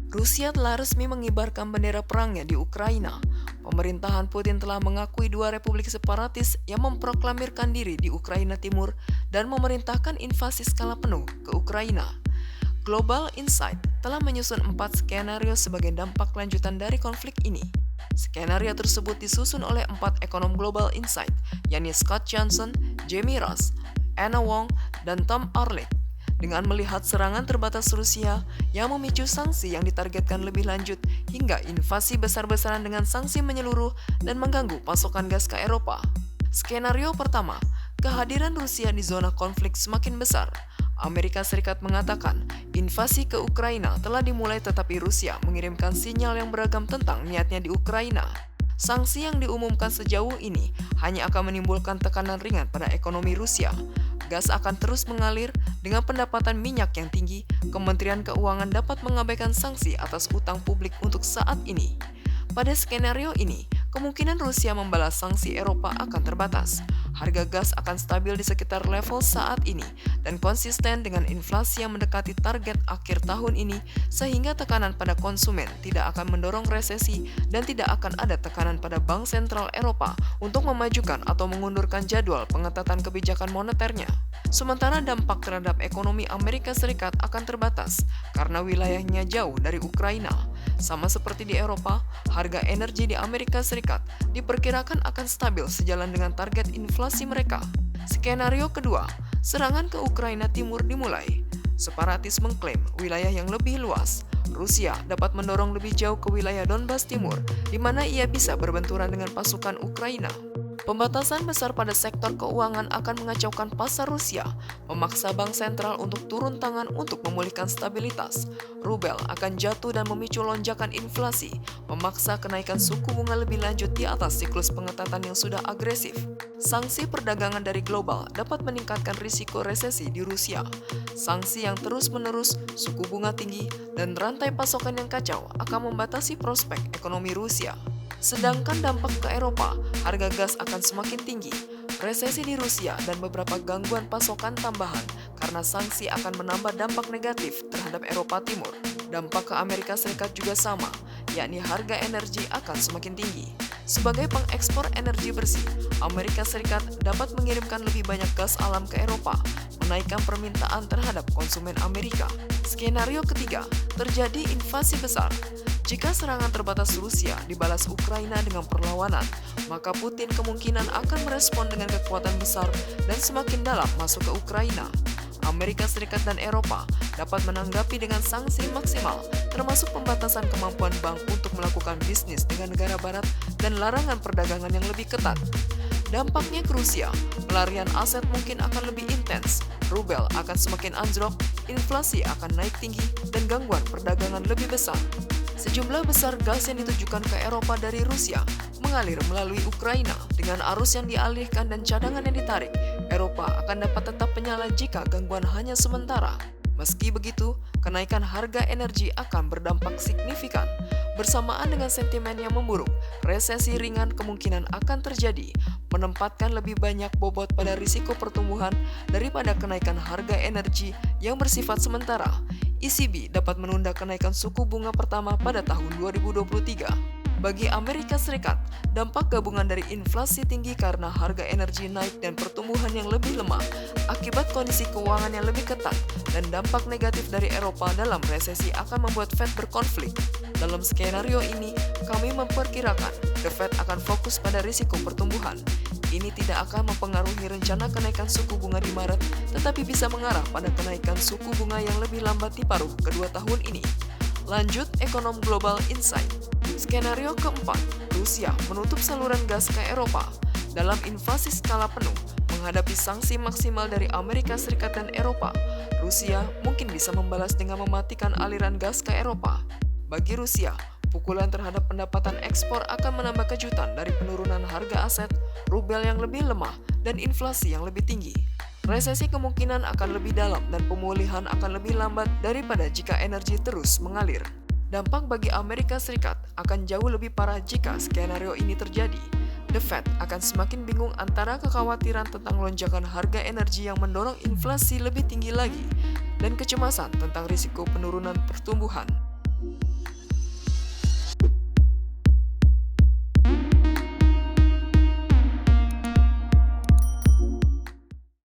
Rusia telah resmi mengibarkan bendera perangnya di Ukraina. Pemerintahan Putin telah mengakui dua republik separatis yang memproklamirkan diri di Ukraina Timur dan memerintahkan invasi skala penuh ke Ukraina. Global Insight telah menyusun 4 skenario sebagai dampak lanjutan dari konflik ini. Skenario tersebut disusun oleh 4 ekonom Global Insight, yakni Scott Johnson, Jamie Ross, Anna Wong, dan Tom Arlick. Dengan melihat serangan terbatas Rusia yang memicu sanksi yang ditargetkan lebih lanjut hingga invasi besar-besaran dengan sanksi menyeluruh dan mengganggu pasokan gas ke Eropa. Skenario pertama, kehadiran Rusia di zona konflik semakin besar. Amerika Serikat mengatakan invasi ke Ukraina telah dimulai tetapi Rusia mengirimkan sinyal yang beragam tentang niatnya di Ukraina. Sanksi yang diumumkan sejauh ini hanya akan menimbulkan tekanan ringan pada ekonomi Rusia. Gas akan terus mengalir dengan pendapatan minyak yang tinggi. Kementerian Keuangan dapat mengabaikan sanksi atas utang publik untuk saat ini. Pada skenario ini, kemungkinan Rusia membalas sanksi Eropa akan terbatas. Harga gas akan stabil di sekitar level saat ini dan konsisten dengan inflasi yang mendekati target akhir tahun ini sehingga tekanan pada konsumen tidak akan mendorong resesi dan tidak akan ada tekanan pada Bank Sentral Eropa untuk memajukan atau mengundurkan jadwal pengetatan kebijakan moneternya. Sementara dampak terhadap ekonomi Amerika Serikat akan terbatas karena wilayahnya jauh dari Ukraina. Sama seperti di Eropa, harga energi di Amerika Serikat diperkirakan akan stabil sejalan dengan target inflasi mereka. Skenario kedua, serangan ke Ukraina Timur dimulai. Separatis mengklaim wilayah yang lebih luas. Rusia dapat mendorong lebih jauh ke wilayah Donbas Timur, di mana ia bisa berbenturan dengan pasukan Ukraina. Pembatasan besar pada sektor keuangan akan mengacaukan pasar Rusia, memaksa bank sentral untuk turun tangan untuk memulihkan stabilitas. Rubel akan jatuh dan memicu lonjakan inflasi, memaksa kenaikan suku bunga lebih lanjut di atas siklus pengetatan yang sudah agresif. Sanksi perdagangan dari global dapat meningkatkan risiko resesi di Rusia. Sanksi yang terus-menerus, suku bunga tinggi, dan rantai pasokan yang kacau akan membatasi prospek ekonomi Rusia. Sedangkan dampak ke Eropa, harga gas akan semakin tinggi. Resesi di Rusia dan beberapa gangguan pasokan tambahan karena sanksi akan menambah dampak negatif terhadap Eropa Timur. Dampak ke Amerika Serikat juga sama, yakni harga energi akan semakin tinggi. Sebagai pengekspor energi bersih, Amerika Serikat dapat mengirimkan lebih banyak gas alam ke Eropa, menaikkan permintaan terhadap konsumen Amerika. Skenario ketiga, terjadi invasi besar. Jika serangan terbatas Rusia dibalas Ukraina dengan perlawanan, maka Putin kemungkinan akan merespon dengan kekuatan besar dan semakin dalam masuk ke Ukraina. Amerika Serikat dan Eropa dapat menanggapi dengan sanksi maksimal, termasuk pembatasan kemampuan bank untuk melakukan bisnis dengan negara barat dan larangan perdagangan yang lebih ketat. Dampaknya ke Rusia, pelarian aset mungkin akan lebih intens, rubel akan semakin anjlok, inflasi akan naik tinggi, dan gangguan perdagangan lebih besar. Sejumlah besar gas yang ditujukan ke Eropa dari Rusia mengalir melalui Ukraina. Dengan arus yang dialihkan dan cadangan yang ditarik, Eropa akan dapat tetap menyala jika gangguan hanya sementara. Meski begitu, kenaikan harga energi akan berdampak signifikan. Bersamaan dengan sentimen yang memburuk, resesi ringan kemungkinan akan terjadi, menempatkan lebih banyak bobot pada risiko pertumbuhan daripada kenaikan harga energi yang bersifat sementara. ECB dapat menunda kenaikan suku bunga pertama pada tahun 2023. Bagi Amerika Serikat, dampak gabungan dari inflasi tinggi karena harga energi naik dan pertumbuhan yang lebih lemah akibat kondisi keuangan yang lebih ketat dan dampak negatif dari Eropa dalam resesi akan membuat Fed berkonflik. Dalam skenario ini, kami memperkirakan The Fed akan fokus pada risiko pertumbuhan. Ini tidak akan mempengaruhi rencana kenaikan suku bunga di Maret, tetapi bisa mengarah pada kenaikan suku bunga yang lebih lambat di paruh kedua tahun ini. Lanjut ekonom Global Insight. Skenario keempat, Rusia menutup saluran gas ke Eropa. Dalam invasi skala penuh, menghadapi sanksi maksimal dari Amerika Serikat dan Eropa, Rusia mungkin bisa membalas dengan mematikan aliran gas ke Eropa. Bagi Rusia, pukulan terhadap pendapatan ekspor akan menambah kejutan dari penurunan harga aset, rubel yang lebih lemah, dan inflasi yang lebih tinggi. Resesi kemungkinan akan lebih dalam dan pemulihan akan lebih lambat daripada jika energi terus mengalir. Dampak bagi Amerika Serikat akan jauh lebih parah jika skenario ini terjadi. The Fed akan semakin bingung antara kekhawatiran tentang lonjakan harga energi yang mendorong inflasi lebih tinggi lagi dan kecemasan tentang risiko penurunan pertumbuhan.